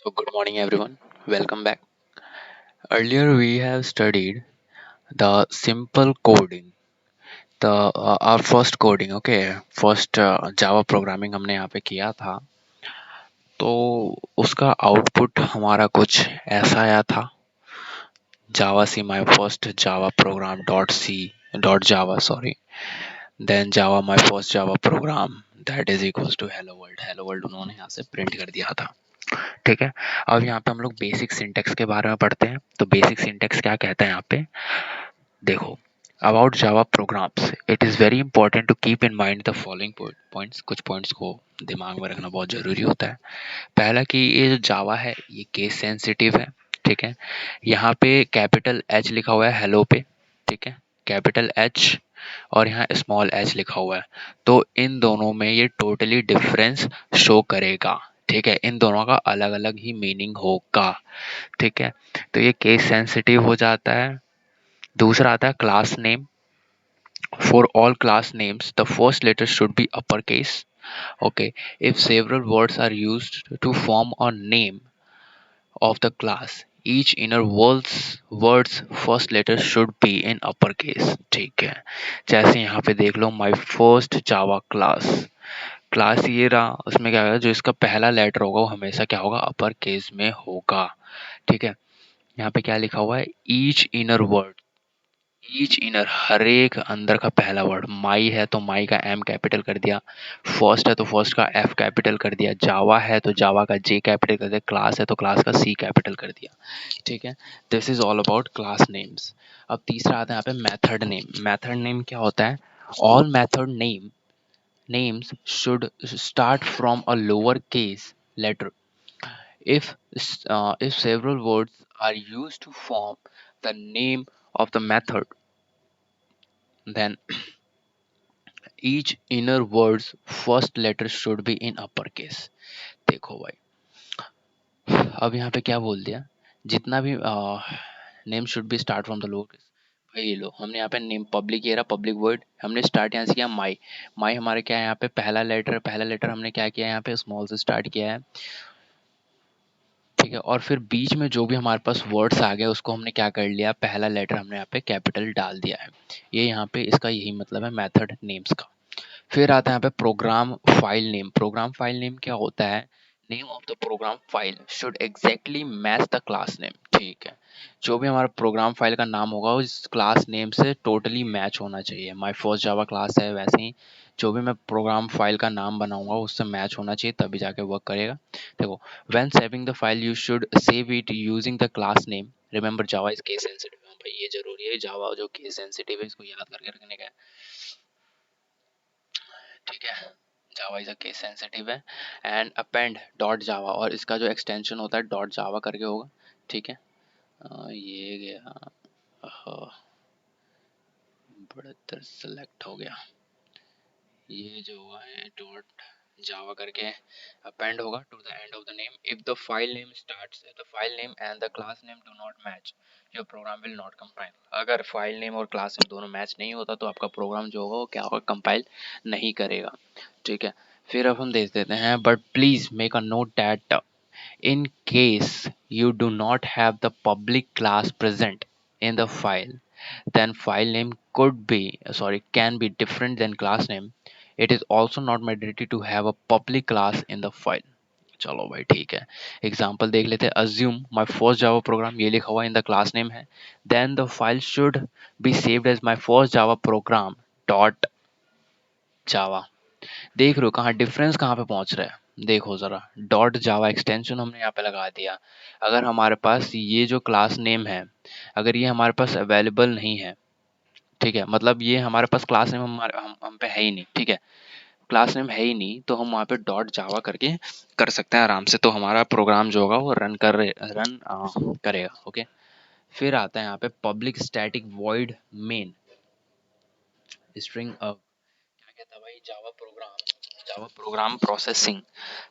So, good morning, everyone. Welcome back. Earlier, we have studied the simple coding, the our first coding, okay, first Java programming हमने यहाँ पे किया था. तो उसका आउटपुट हमारा कुछ ऐसा आया था. Java C my first Java program dot C dot Java sorry. Then Java my first Java program that is equals to hello world. Hello world उन्होंने यहाँ से प्रिंट कर दिया था. ठीक है. अब यहाँ पे हम लोग बेसिक सिंटेक्स के बारे में पढ़ते हैं. तो बेसिक सिंटेक्स क्या कहता है यहाँ पे, देखो. About Java programs it is very important to keep in mind the following points. कुछ पॉइंट्स को दिमाग में रखना बहुत ज़रूरी होता है. पहला कि ये जो जावा है ये केस सेंसिटिव है. ठीक है. यहाँ पे कैपिटल एच लिखा हुआ है हेलो पे. ठीक है. कैपिटल एच और यहाँ स्मॉल एच लिखा हुआ है. तो इन दोनों में ये टोटली डिफरेंस शो करेगा. ठीक है. इन दोनों का अलग अलग ही मीनिंग होगा. ठीक है. तो ये केस सेंसिटिव हो जाता है. दूसरा आता है class name. For all class names, the first letter should be uppercase. Okay. If several words are used to form a name of the class, each inner words first letter should be in uppercase. ठीक है. जैसे यहाँ पे देख लो my first Java class ये रहा. उसमें क्या होगा, जो इसका पहला लेटर होगा वो हमेशा क्या होगा, अपर केस में होगा. ठीक है. यहाँ पे क्या लिखा हुआ है, ईच इनर हर एक अंदर का पहला वर्ड. माई है तो माई का एम कैपिटल कर दिया. फर्स्ट है तो फर्स्ट का एफ कैपिटल कर दिया. जावा है तो जावा का जे कैपिटल कर दिया. क्लास है तो क्लास का सी कैपिटल कर दिया. ठीक है. This is all about class names. अब तीसरा आता है यहाँ पे मेथड नेम. मेथड नेम क्या होता है, all method names should start from a lower case letter. If several words are used to form the name of the method, then each inner word's first letter should be in uppercase. देखो भाई, अब यहाँ पे क्या बोल दिया, जितना भी name should be start from the lower case. भाई ये लो, हमने यहाँ पे नेम पब्लिक ये रहा, पब्लिक वर्ड हमने स्टार्ट यहाँ से किया माई. माई हमारे क्या है यहाँ पे पहला लेटर हमने क्या किया यहाँ पे स्मॉल से स्टार्ट किया है. ठीक है. और फिर बीच में जो भी हमारे पास वर्ड्स आ गए उसको हमने क्या कर लिया, पहला लेटर हमने यहाँ पे कैपिटल डाल दिया है. ये यहाँ पे इसका यही मतलब है मेथड नेम्स का. फिर आता है यहाँ पे program file name. Program file name क्या होता है, name of the program file should exactly match the class name. ठीक है. जो भी हमारा प्रोग्राम फाइल का नाम होगा उस क्लास नेम से टोटली मैच होना चाहिए. माय फर्स्ट जावा क्लास है, वैसे ही जो भी मैं प्रोग्राम फाइल का नाम बनाऊंगा उससे मैच होना चाहिए तभी जाके वर्क करेगा. देखो, when saving the file you should save it using the class name. Remember Java is case sensitive. भाई ये जरूरी है, जावा जो केस सेंसिटिव है इसको याद करके रखने का है. ठीक है. Java is a case sensitive है. एंड अपेंड डॉट जावा, और इसका जो एक्सटेंशन होता है डॉट जावा करके होगा. ठीक है. ये गया, बढ़तर सेलेक्ट हो गया. ये जो हुआ है डॉट जावा करके अपेंड होगा to the end of the name. If the file name starts the file name and the class name do not match, your program will not compile. अगर फाइल नेम और क्लास नेम दोनों match नहीं होता तो आपका programme जो होगा वो क्या होगा, कंपाइल नहीं करेगा. ठीक है. फिर अब हम देख देते हैं, but please make a note that in case you do not have the public class present in the file, then file name can be different than class name. It is also not mandatory to have a public class in the file. चलो भाई ठीक है. Example देख लेते हैं. Assume my first Java program ये लिखा हुआ इन द क्लास नेम है. Then the file should be saved as my first Java program dot Java. देख रहे हो कहाँ डिफरेंस कहाँ पे पहुंच रहा है, देखो जरा. डॉट जावा एक्सटेंशन हमने यहाँ पे लगा दिया. अगर हमारे पास ये जो क्लास नेम है, अगर ये हमारे पास अवेलेबल नहीं है, ठीक है, मतलब ये हमारे पास क्लास नेम हम पे है ही नहीं. ठीक है. क्लास नेम है ही नहीं तो हम वहाँ पे डॉट जावा करके कर सकते हैं आराम से. तो हमारा प्रोग्राम जो होगा वो रन करेगा. ओके. फिर आता है यहाँ पे public static void main string. क्या कहता है भाई, Java program processing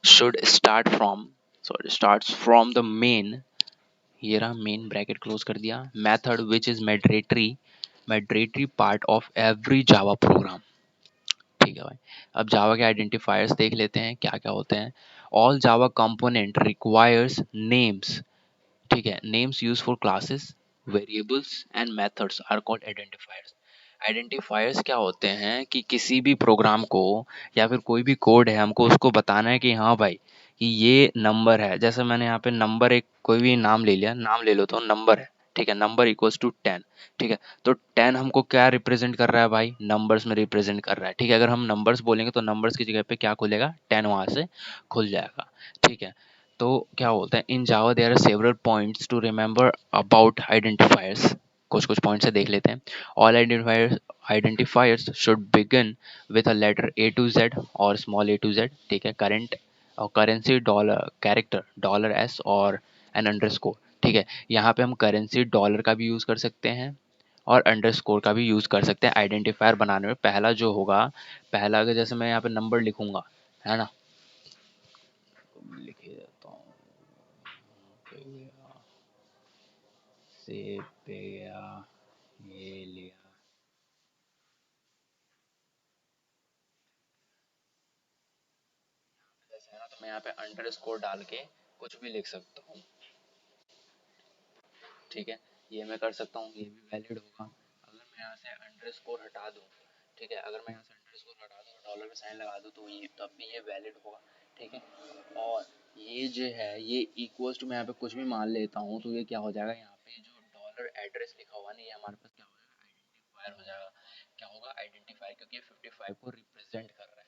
should starts from the main. ये रहा मेन, ब्रैकेट क्लोज कर दिया. Method which is mandatory part of every Java program. ठीक है भाई। अब जावा के आइडेंटिफायर्स देख लेते हैं क्या क्या होते हैं। All Java component requires names, ठीक है, names use for classes, variables and methods are called identifiers. Identifiers क्या होते हैं कि किसी भी प्रोग्राम को या फिर कोई भी कोड है, हमको उसको बताना है कि हाँ भाई कि ये नंबर है। जैसे मैंने यहाँ पे नंबर, एक कोई भी नाम ले लिया, नाम ले लो तो नंबर है, ठीक है, नंबर इक्वल्स टू 10, ठीक है। तो 10 हमको क्या रिप्रेजेंट कर रहा है भाई, नंबर्स में रिप्रेजेंट कर रहा है, ठीक है। अगर हम नंबर्स बोलेंगे तो नंबर्स की जगह पे क्या खुलेगा, 10 वहां से खुल जाएगा, ठीक है। तो क्या होता है, in Java there are several points to remember about identifiers. कुछ कुछ पॉइंट्स से देख लेते हैं। All identifiers should begin with a letter A to Z और स्मॉल ए टू जेड, ठीक है। करेंट और currency dollar character dollar S और एन अंडरस्कोर, ठीक है। यहाँ पे हम करेंसी डॉलर का भी यूज़ कर सकते हैं और अंडरस्कोर का भी यूज़ कर सकते हैं आइडेंटिफायर बनाने में। पहला जो होगा, पहला अगर जैसे मैं यहाँ पे नंबर लिखूंगा, है ना, लिख ही देता हूँ, पे गया, सेव पे गया, ये लिया, जैसे है ना, तो मैं यहाँ पे अंडरस्कोर डाल के कुछ भी लिख सकता हूँ, ठीक है। ये मैं कर सकता हूँ, ये भी वैलिड होगा। अगर मैं यहाँ से अंडरस्कोर हटा दूँ, ठीक है, अगर मैं यहाँ से अंडरस्कोर हटा दूँ, डॉलर का साइन लगा दूँ, तो ये तब भी ये वैलिड होगा, ठीक है। और ये जो है, ये इक्वल्स टू, मैं यहाँ पे कुछ भी मान लेता हूँ, तो ये क्या हो जाएगा, यहाँ पे जो डॉलर एड्रेस लिखा हुआ ना, ये हमारे पास क्या हो जाएगा, आइडेंटिफायर हो जाएगा। क्या होगा, आइडेंटिफायर, क्योंकि ये 55 को रिप्रेजेंट कर रहा है,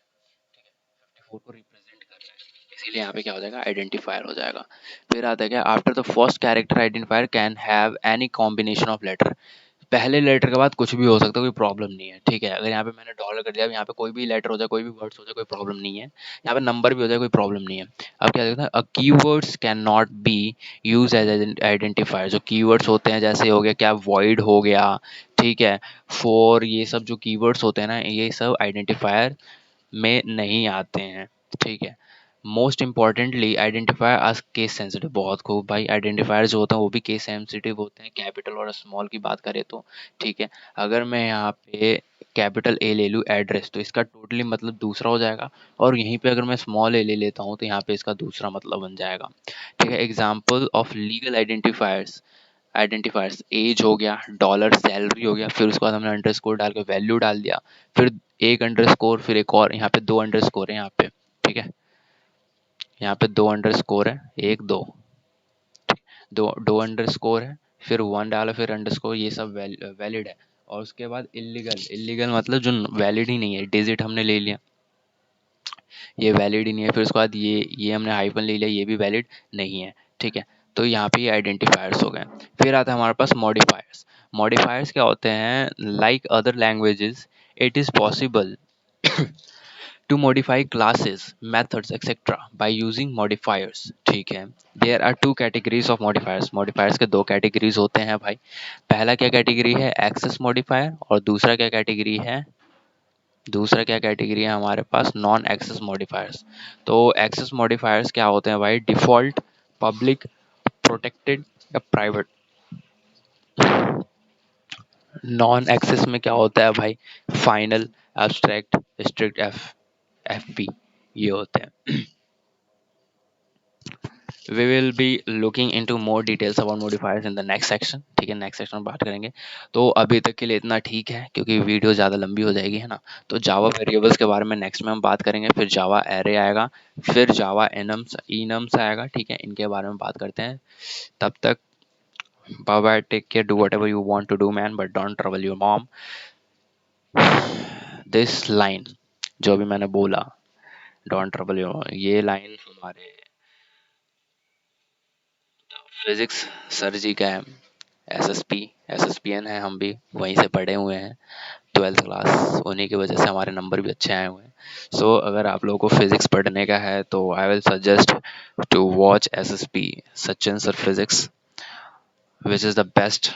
ठीक है, 54 को रिप्रेजेंट कर रहा है, इसीलिए यहाँ पे क्या हो जाएगा, आइडेंटिफायर हो जाएगा। फिर आता है क्या, after the first character identifier can have any combination of letter. पहले लेटर के बाद कुछ भी हो सकता है, कोई प्रॉब्लम नहीं है, ठीक है। अगर यहाँ पे मैंने डॉलर कर दिया, अब यहाँ पे कोई भी लेटर हो जाए, कोई भी वर्ड्स हो जाए, कोई प्रॉब्लम नहीं है। यहाँ पे नंबर भी हो जाए, कोई प्रॉब्लम नहीं है। अब क्या देखते हैं, uh keywords can not be use as identifier. जो कीवर्ड्स होते हैं, जैसे हो गया क्या, वॉइड हो गया, ठीक है, फॉर, ये सब जो कीवर्ड्स होते हैं ना, ये सब आइडेंटिफायर में नहीं आते हैं, ठीक है। मोस्ट इंपॉर्टेंटली आइडेंटिफायर आज केस सेंसिटिव, बहुत खूब भाई। आइडेंटिफायर जो होते हैं वो भी केस सेंसिटिव होते हैं, कैपिटल और स्मॉल की बात करें तो, ठीक है। अगर मैं यहाँ पे कैपिटल ए ले लूँ एड्रेस, तो इसका टोटली मतलब दूसरा हो जाएगा, और यहीं पे अगर मैं स्मॉल ए ले लेता हूँ, तो यहाँ पे इसका दूसरा मतलब बन जाएगा, ठीक है। Example of legal identifiers as हो गया, डॉलर सैलरी हो गया, फिर उसके बाद हमने अंडरस्कोर डाल के वैल्यू डाल दिया, फिर एक अंडरस्कोर, फिर एक और, यहाँ पे दो अंडरस्कोर है यहाँ पे, ठीक है। यहाँ पे दो अंडरस्कोर है, एक दो, दो दो अंडरस्कोर है, फिर वन डाला, फिर अंडरस्कोर, ये सब वैलिड है। और उसके बाद इलीगल, इलीगल मतलब जो वैलिड ही नहीं है, डिजिट हमने ले लिया, ये वैलिड ही नहीं है। फिर उसके बाद ये हमने हाइफन ले लिया, ये भी वैलिड नहीं है, ठीक है। तो यहाँ पे ये आइडेंटिफायर्स हो गए। फिर आता है हमारे पास मॉडिफायर्स। मॉडिफायर्स क्या होते हैं, like other languages it is possible to modify classes, methods, etc. by using modifiers, ठीक है। There are two categories of modifiers. Modifiers के दो कैटेगरीज होते हैं भाई। पहला क्या कैटेगरी है, एक्सेस मॉडिफायर, और दूसरा क्या कैटेगरी है हमारे पास, नॉन एक्सेस मॉडिफायर्स। तो एक्सेस मॉडिफायर्स क्या होते हैं भाई, डिफॉल्ट, पब्लिक, प्रोटेक्टेड या प्राइवेट। नॉन एक्सेस में क्या होता है भाई, final, abstract, strict, F P, ये होते हैं। We will be looking into more details about modifiers in the next section, ठीक है, नेक्स्ट सेक्शन में बात करेंगे। तो अभी तक के लिए इतना ठीक है, क्योंकि वीडियो ज़्यादा लंबी हो जाएगी, है ना। तो जावा वेरिएबल्स के बारे में नेक्स्ट में हम बात करेंगे, फिर जावा एरे आएगा, फिर जावा एनम्स इनम्स आएगा, ठीक है, इनके बारे में बात करते हैं। तब तक bye bye, take care, do whatever you want to do man, but don't trouble your mom. This line जो भी मैंने बोला, डोंट ट्रबल योर, ये लाइन हमारे फिजिक्स सर जी का है। एसएसपी एसएसपीएन है, हम भी वहीं से पढ़े हुए हैं, 12th क्लास, उन्हीं की वजह से हमारे नंबर भी अच्छे आए हुए हैं। सो अगर आप लोगों को फिजिक्स पढ़ने का है, तो I will suggest to watch SSP, Sachin sir physics, which is the best.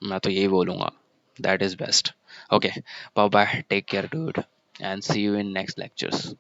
मैं तो यही बोलूँगा, that is best. Okay, bye bye, take care dude, and see you in next lectures.